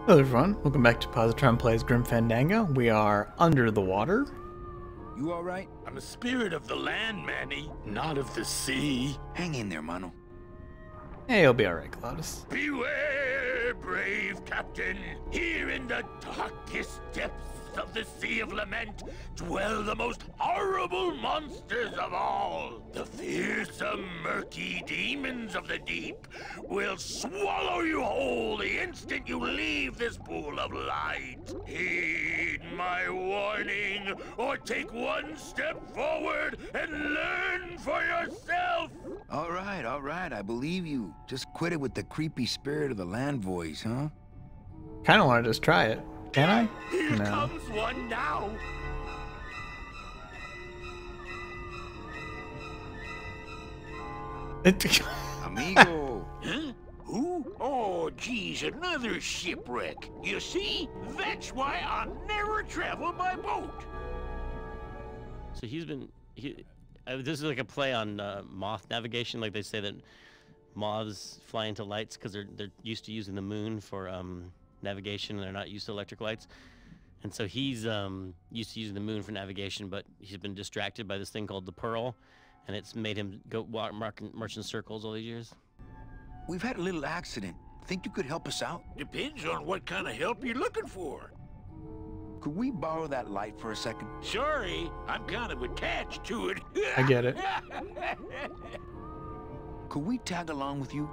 Hello everyone, welcome back to Positron Plays Grim Fandango. We are under the water. You alright? I'm a spirit of the land, Manny, not of the sea. Hang in there, mano. Hey, you'll be alright, Cloudus. Beware, brave captain. Here in the darkest depths of the Sea of Lament dwell the most horrible monsters of all. The fearsome, murky demons of the deep will swallow you whole the instant you leave this pool of light. Heed my warning, or take one step forward and learn for yourself. Alright, I believe you. Just quit it with the creepy spirit of the land voice, huh? Kinda wanna just try it. Can I? Here No. comes one now. Amigo! Huh? Who? Oh, geez, another shipwreck. You see? That's why I'll never travel by boat. So this is like a play on moth navigation. Like they say that moths fly into lights because they're used to using the moon for navigation, and they're not used to electric lights. And so he's used to using the moon for navigation, but he's been distracted by this thing called the Pearl, and it's made him go march in circles all these years. We've had a little accident. Think you could help us out? Depends on what kind of help you're looking for. Could we borrow that light for a second? Sorry, I'm kind of attached to it. I get it. Could we tag along with you?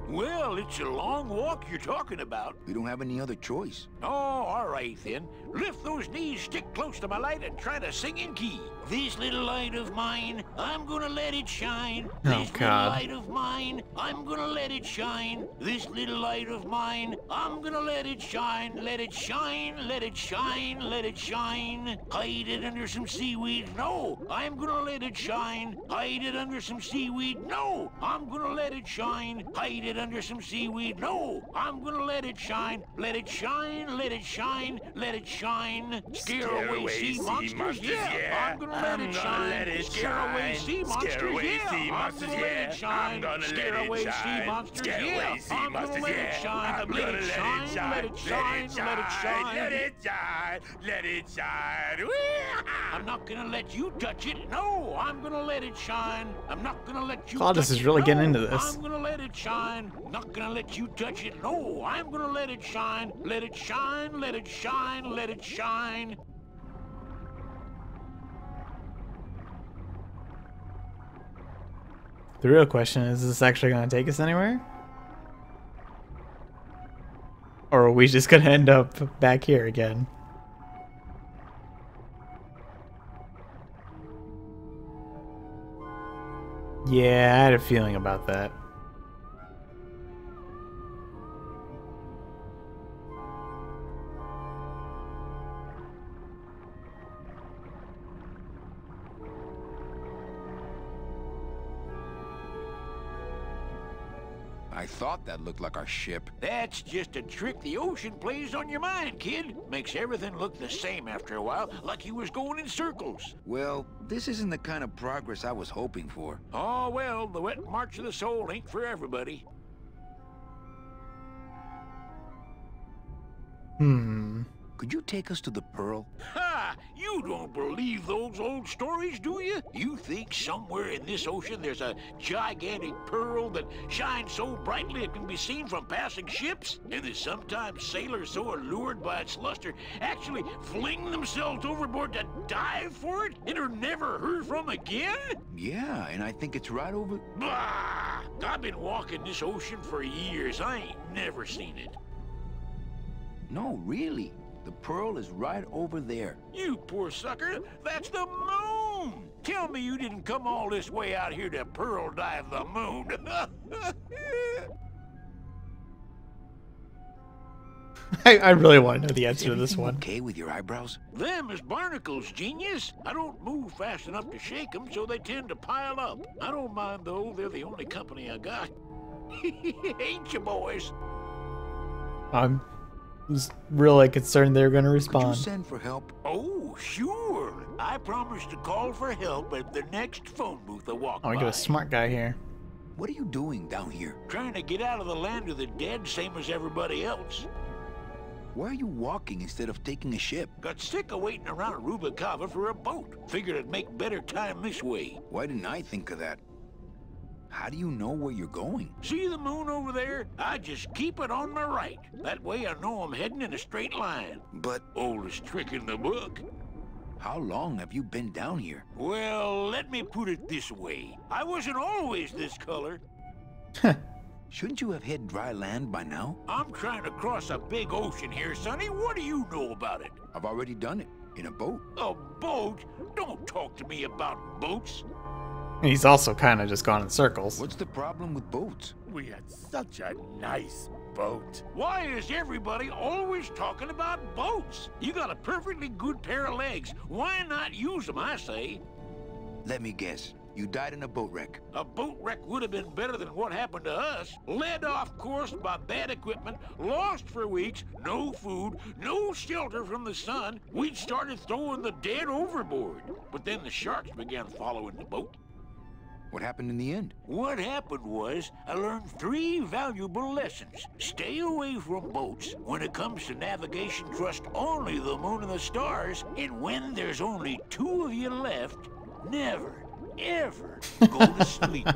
Well, it's a long walk you're talking about. We don't have any other choice. Oh, all right then. Lift those knees, stick close to my light, and try to sing in key. This little light of mine, I'm gonna let it shine. This little light of mine, I'm gonna let it shine. This little light of mine, I'm gonna let it shine. Let it shine, let it shine, let it shine. Hide it under some seaweed. No, I'm gonna let it shine. Hide it under some seaweed. No, I'm gonna let it shine. Hide it under some seaweed. No, I'm gonna let it shine. Let it shine, let it shine, let it shine. Scare away sea monsters. Yeah, I'm gonna let it shine. Scare away sea monsters. Yeah, I'm gonna let it shine. Scare away sea monsters. Yeah, I'm gonna let it shine. Let it shine, let it shine, let it shine. Let it shine, let it shine. I'm not gonna let you touch it. No, I'm gonna let it shine. I'm not gonna let you Cloudus touch is it. really No, getting into this. I'm gonna let it shine. Not gonna let you touch it. No, I'm gonna let it shine. Let it shine, let it shine, let it shine. The real question is this actually gonna take us anywhere? Or are we just gonna end up back here again? Yeah, I had a feeling about that. I thought that looked like our ship. That's just a trick the ocean plays on your mind, kid. Makes everything look the same after a while, like you was going in circles. Well, this isn't the kind of progress I was hoping for. Oh, well, the wet march of the soul ain't for everybody. Could you take us to the Pearl? Ha! You don't believe those old stories, do you? You think somewhere in this ocean there's a gigantic pearl that shines so brightly it can be seen from passing ships? And that sometimes sailors so allured by its luster actually fling themselves overboard to dive for it and are never heard from again? Yeah, and I think it's right over... Bah! I've been walking this ocean for years. I ain't never seen it. No, really. The Pearl is right over there. You poor sucker, that's the moon! Tell me you didn't come all this way out here to pearl dive the moon. I really want to know the answer to Is this everything one. okay with your eyebrows? Them is barnacles, genius. I don't move fast enough to shake them, so they tend to pile up. I don't mind, though. They're the only company I got. Ain't you, boys? I'm was really concerned they were gonna Could you respond. send for help? Oh, sure. I promise to call for help at the next phone booth I walk Oh, I by. get a smart guy here. What are you doing down here? Trying to get out of the land of the dead, same as everybody else. Why are you walking instead of taking a ship? Got sick of waiting around Rubicava for a boat. Figured I'd make better time this way. Why didn't I think of that? How do you know where you're going? See the moon over there? I just keep it on my right. That way I know I'm heading in a straight line. But Oldest trick in the book. how long have you been down here? Well, let me put it this way. I wasn't always this color. Shouldn't you have hit dry land by now? I'm trying to cross a big ocean here, Sonny. What do you know about it? I've already done it. In a boat. A boat? Don't talk to me about boats. He's also kind of just gone in circles. What's the problem with boats? We had such a nice boat. Why is everybody always talking about boats? You got a perfectly good pair of legs. Why not use them, I say? Let me guess. You died in a boat wreck. A boat wreck would have been better than what happened to us. Led off course by bad equipment, lost for weeks, no food, no shelter from the sun. We'd started throwing the dead overboard. But then the sharks began following the boat. What happened in the end? What happened was, I learned 3 valuable lessons. Stay away from boats. When it comes to navigation, trust only the moon and the stars. And when there's only 2 of you left, never, ever go to sleep.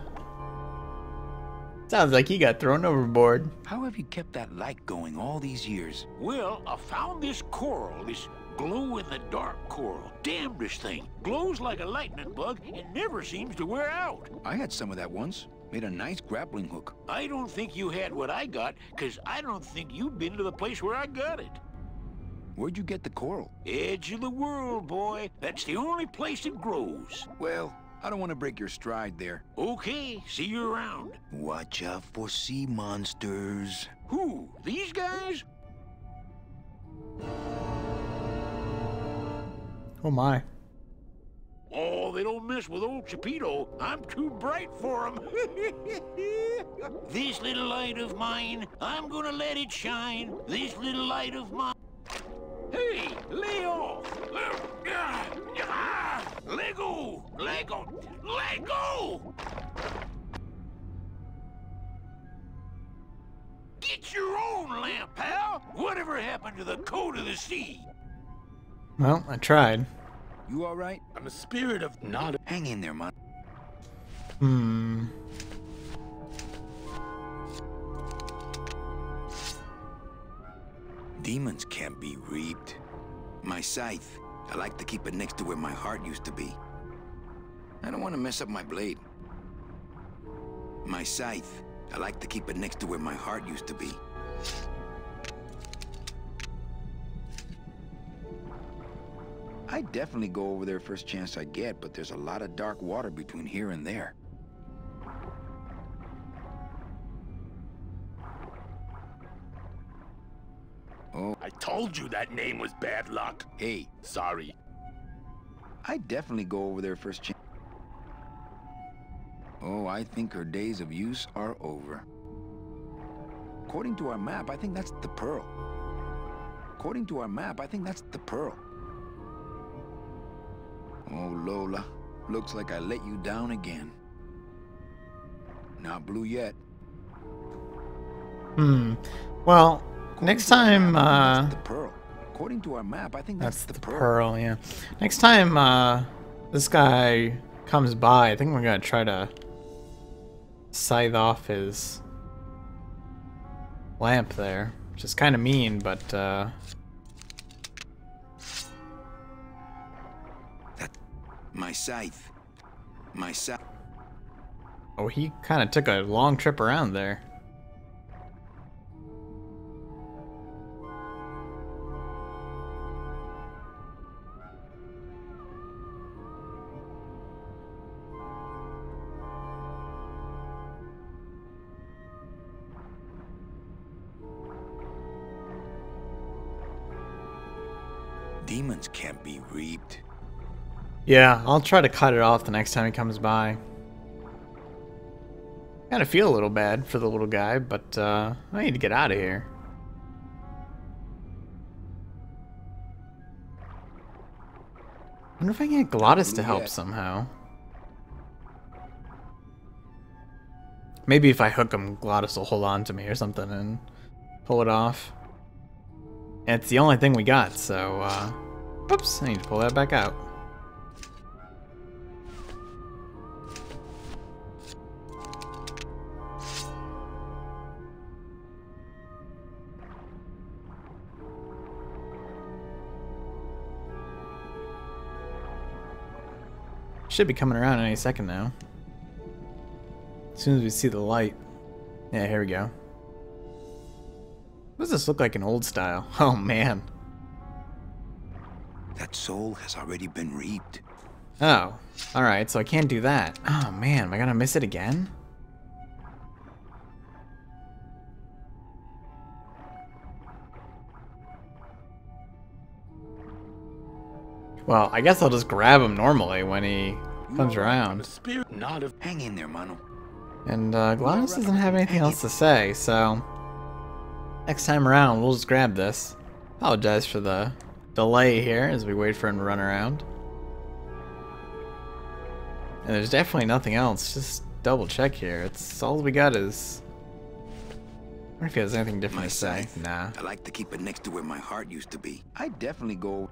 Sounds like he got thrown overboard. How have you kept that light going all these years? Well, I found this coral, this glow-in-the-dark coral. Damnedest thing. Glows like a lightning bug and never seems to wear out. I had some of that once. Made a nice grappling hook. I don't think you had what I got, because I don't think you've been to the place where I got it. Where'd you get the coral? Edge of the world, boy. That's the only place it grows. Well, I don't want to break your stride there. Okay, see you around. Watch out for sea monsters. Who? These guys? Oh my. Oh, they don't mess with old Chipito. I'm too bright for 'em. This little light of mine, I'm gonna let it shine. This little light of mine. Hey, lay off! Let go! Let go! Let go! Get your own lamp, pal! Whatever happened to the code of the sea? Well, I tried. You all right? I'm a spirit of not. Hang in there, man. Demons can't be reaped. My scythe, I like to keep it next to where my heart used to be. I don't want to mess up my blade. My scythe, I like to keep it next to where my heart used to be. I'd definitely go over there first chance I get, but there's a lot of dark water between here and there. Oh, I told you that name was bad luck. hey, Sorry. I'd definitely go over there first chance. Oh, I think her days of use are over. According to our map, I think that's the pearl. According to our map, I think that's the pearl. Oh, Lola, looks like I let you down again. Not blue yet. Well, next time, That's the pearl. According to our map, I think that's the pearl, yeah. Next time, this guy comes by, I think we're gonna try to scythe off his lamp there, which is kind of mean, but, My scythe. My scythe. oh, he kind of took a long trip around there. Demons can't be reaped. Yeah, I'll try to cut it off the next time he comes by. Kind of feel a little bad for the little guy, but I need to get out of here. Wonder if I can get Glottis to help somehow. Maybe if I hook him, Glottis will hold on to me or something and pull it off. And it's the only thing we got, so, oops, I need to pull that back out. Should be coming around any second now. As soon as we see the light. Yeah, here we go. What does this look like in old style? Oh man. That soul has already been reaped. Oh, alright, so I can't do that. Oh man, am I gonna miss it again? Well, I guess I'll just grab him normally when he comes around. Spirit not of. Hang in there, mano. And GLaDOS doesn't have anything else to say, so next time around we'll just grab this. Apologize for the delay here as we wait for him to run around. And there's definitely nothing else, just double check here. It's all we got is... I wonder if he has anything different My to say. scythe. Nah. I like to keep it next to where my heart used to be. I'd definitely go...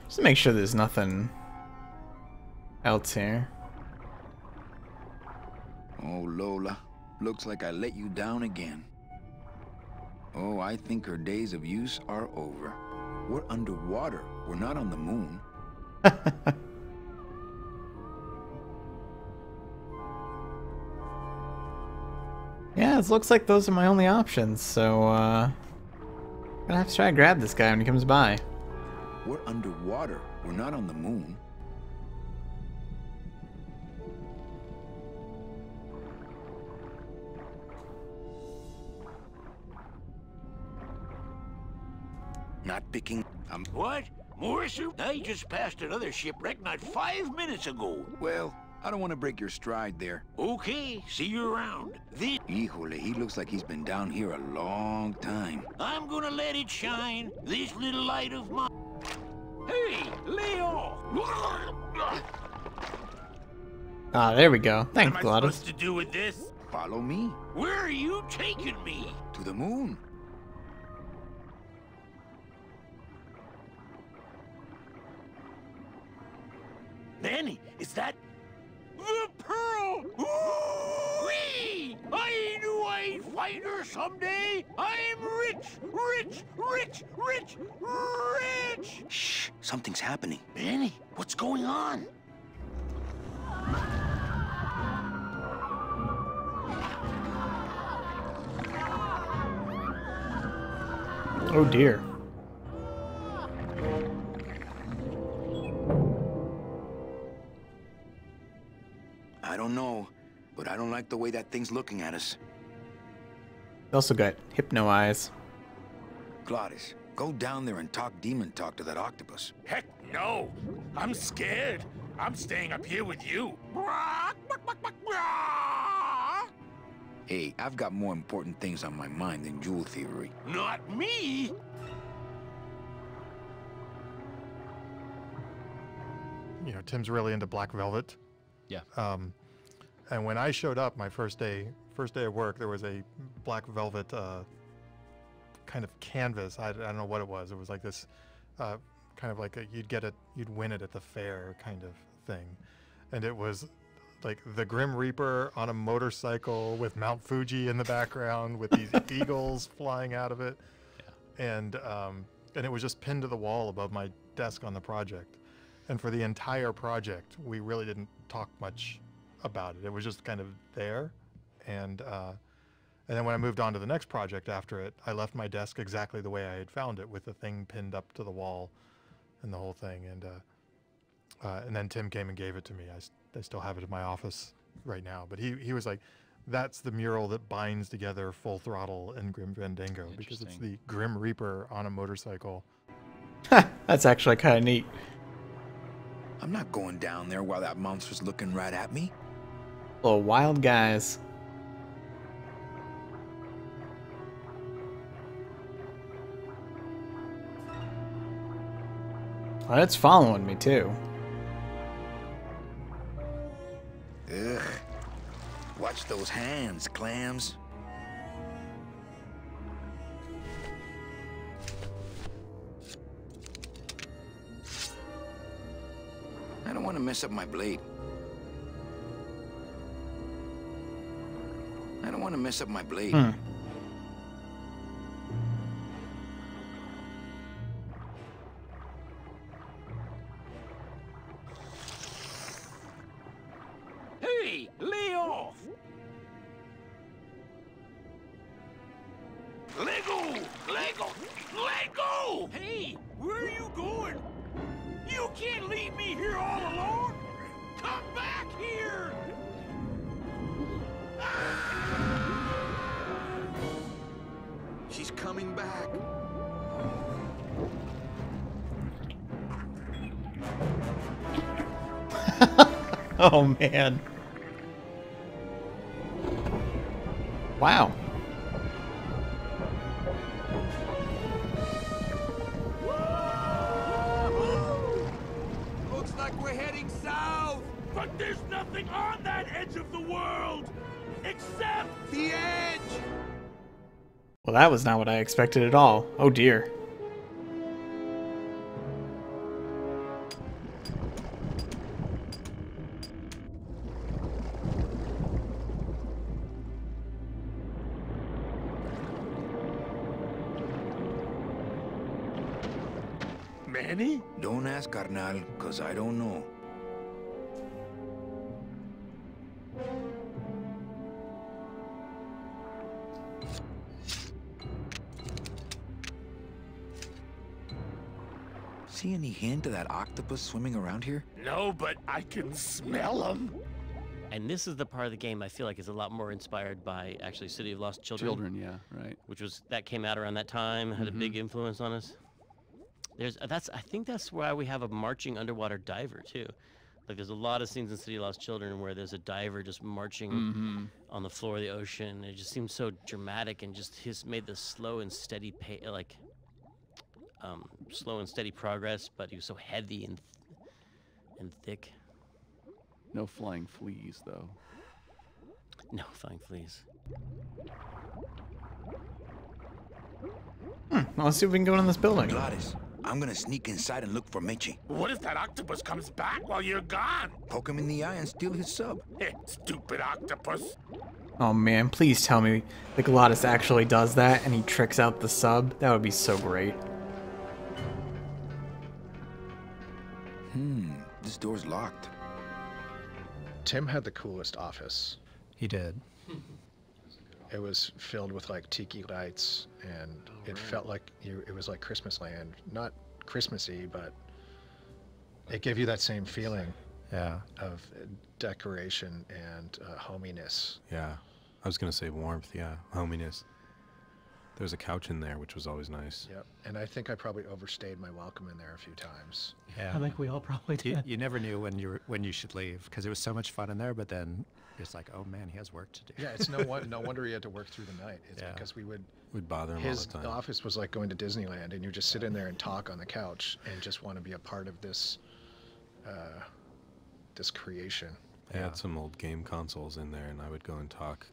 Just to make sure there's nothing else here. Oh, Lola. Looks like I let you down again. Oh, I think her days of use are over. We're underwater. We're not on the moon. Yeah, it looks like those are my only options, so I'm gonna have to try to grab this guy when he comes by. We're underwater. We're not on the moon. Not picking... What? More, sir? I just passed another shipwreck not 5 minutes ago. Well, I don't want to break your stride there. Okay, see you around. This... Híjole, he looks like he's been down here a long time. I'm gonna let it shine. This little light of mine. Hey, Leo! Ah, there we go. Thanks, What am I GLaDOS. supposed to do with this? Follow me. Where are you taking me? To the moon. Manny, is that... The pearl! Whee! I knew I'd find her someday. I'm rich, rich, rich, rich, rich! Shh, something's happening. Manny, what's going on? Oh dear. I don't know, but I don't like the way that thing's looking at us. We also got Hypno Eyes. GLaDOS, go down there and talk demon talk to that octopus. Heck no! I'm scared. I'm staying up here with you. Hey, I've got more important things on my mind than jewel theory. Not me! You know, Tim's really into Black Velvet. Yeah. And when I showed up my first day of work, there was a Black Velvet kind of canvas. I don't know what it was. It was like this kind of like you'd win it at the fair kind of thing. And it was like the Grim Reaper on a motorcycle with Mount Fuji in the background with these eagles flying out of it. Yeah. And it was just pinned to the wall above my desk on the project. And for the entire project, we really didn't talk much about it. It was just kind of there. And then when I moved on to the next project after it, I left my desk exactly the way I had found it, with the thing pinned up to the wall and the whole thing. And then Tim came and gave it to me. I still have it in my office right now. But he was like, that's the mural that binds together Full Throttle and Grim Fandango, because it's the Grim Reaper on a motorcycle. That's actually kind of neat. I'm not going down there while that monster's looking right at me. Little wild guys. Oh, it's following me too. Ugh. Watch those hands, clams. I don't want to mess up my blade. I don't want to mess up my blade. Hey, lay off! Let go! Let go! Let go! Hey, where are you going? You can't leave me here all alone! Come back here! She's coming back. Oh man. Wow. Looks like we're heading south. But there's nothing on that edge of the world except the edge. Well, that was not what I expected at all. Oh dear. Manny? Don't ask, carnal, cause I don't know. See any hint of that octopus swimming around here? No, but I can smell him. And this is the part of the game I feel like is a lot more inspired by actually City of Lost Children. Children, yeah, right. Which was that came out around that time, had a big influence on us. I think that's why we have a marching underwater diver too. Like there's a lot of scenes in City of Lost Children where there's a diver just marching on the floor of the ocean. It just seems so dramatic and just made this slow and steady slow and steady progress, but he was so heavy and thick. No flying fleas, though. No flying fleas. Well, let's see if we can go in this building. Gladys, I'm gonna sneak inside and look for Meche. What if that octopus comes back while you're gone? Poke him in the eye and steal his sub. Stupid octopus. Oh man, please tell me the Glottis actually does that and he tricks out the sub. That would be so great. This door's locked. Tim had the coolest office. He did. It was filled with like tiki lights, and it felt like it was like Christmas land. Not Christmassy, but it gave you that same feeling of decoration and hominess. Yeah, I was gonna say warmth. Yeah, hominess. There was a couch in there, which was always nice. Yep, and I think I probably overstayed my welcome in there a few times. Yeah. I think we all probably did. You never knew when you should leave because it was so much fun in there, but then it's like, oh man, he has work to do. Yeah, it's no wonder he had to work through the night. It's because we'd bother him all the time. His office was like going to Disneyland, and you just sit in there and talk on the couch and just want to be a part of this this creation. I had some old game consoles in there, and I would go and talk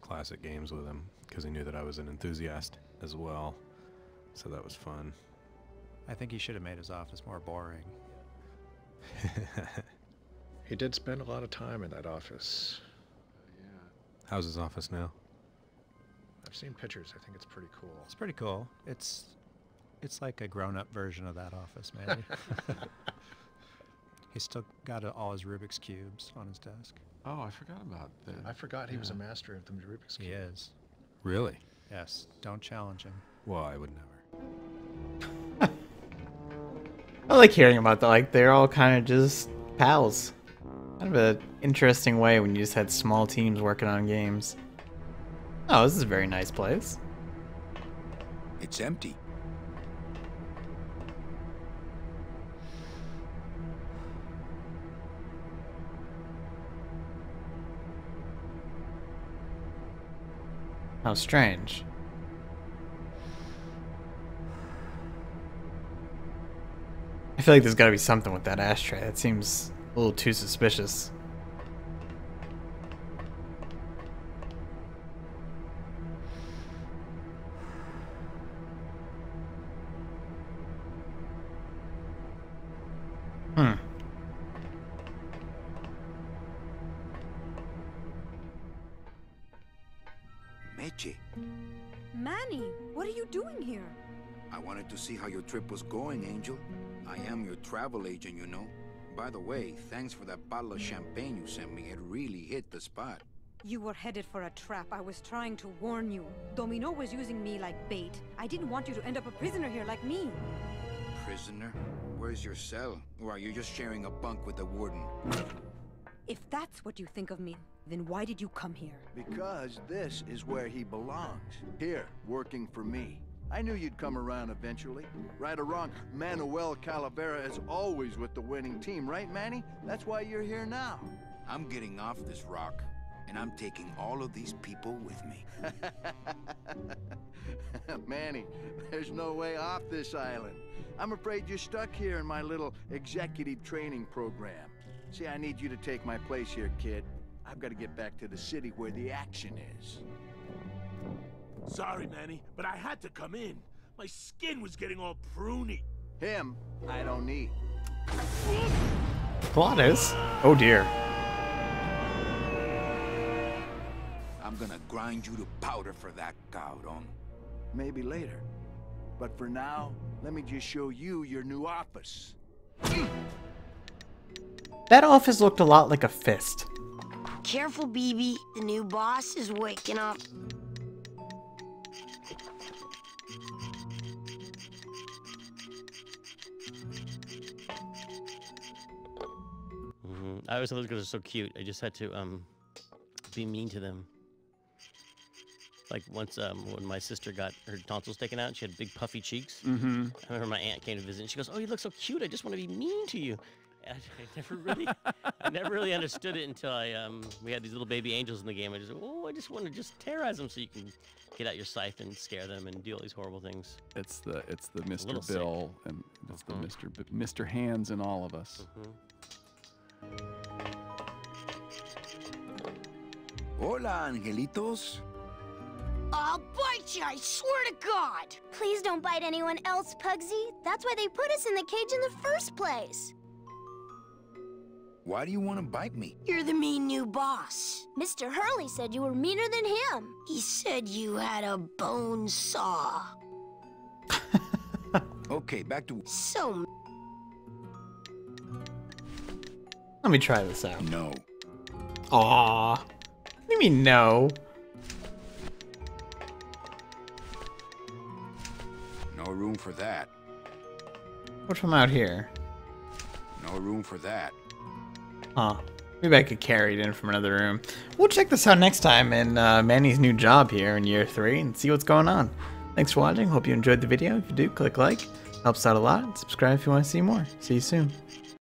classic games with him because he knew that I was an enthusiast as well. So that was fun. I think he should have made his office more boring. He did spend a lot of time in that office. How's his office now? I've seen pictures. I think it's pretty cool. It's pretty cool. It's like a grown-up version of that office, maybe. He's still got all his Rubik's Cubes on his desk. Oh, I forgot about that. I forgot he was a master of the Rubik's Cube. He is. Really? Yes. Don't challenge him. Well, I would never. I like hearing about that. Like, they're all kind of just pals. Kind of an interesting way when you just had small teams working on games. Oh, this is a very nice place. It's empty. How strange. I feel like there's gotta be something with that ashtray. That seems a little too suspicious. leche. Manny, what are you doing here? I wanted to see how your trip was going, Angel. I am your travel agent, you know. By the way, thanks for that bottle of champagne you sent me. It really hit the spot. You were headed for a trap. I was trying to warn you. Domino was using me like bait. I didn't want you to end up a prisoner here like me. Prisoner? Where's your cell? Or are you just sharing a bunk with the warden? If that's what you think of me, then why did you come here? Because this is where he belongs. Here, working for me. I knew you'd come around eventually. Right or wrong, Manuel Calavera is always with the winning team, right, Manny? That's why you're here now. I'm getting off this rock, and I'm taking all of these people with me. Manny, there's no way off this island. I'm afraid you're stuck here in my little executive training program. See, I need you to take my place here, kid. I've got to get back to the city where the action is. Sorry, Manny, but I had to come in. My skin was getting all pruny. Him, I don't need. Claudius? Oh dear. I'm gonna grind you to powder for that, cabrón. Maybe later. But for now, let me just show you your new office. That office looked a lot like a fist. Careful, BB. The new boss is waking up. I always thought those girls are so cute. I just had to be mean to them. Like once when my sister got her tonsils taken out, she had big puffy cheeks. I remember my aunt came to visit and she goes, "Oh, you look so cute. I just want to be mean to you." And I never really understood it until we had these little baby angels in the game. I just want to just terrorize them so you can get out your scythe and scare them and do all these horrible things. It's the Mr. Bill and it's the Mr. Hands in all of us. Hola, angelitos. I'll bite you, I swear to God! Please don't bite anyone else, Pugsy. That's why they put us in the cage in the first place. Why do you want to bite me? You're the mean new boss. Mr. Hurley said you were meaner than him. He said you had a bone saw. Okay, back to... So... Let me try this out. No. Aww. What do you mean no? No room for that. What from out here? No room for that. Huh. Maybe I could carry it in from another room. We'll check this out next time in Manny's new job here in year 3 and see what's going on. Thanks for watching. Hope you enjoyed the video. If you do, click like. Helps out a lot. Subscribe if you want to see more. See you soon.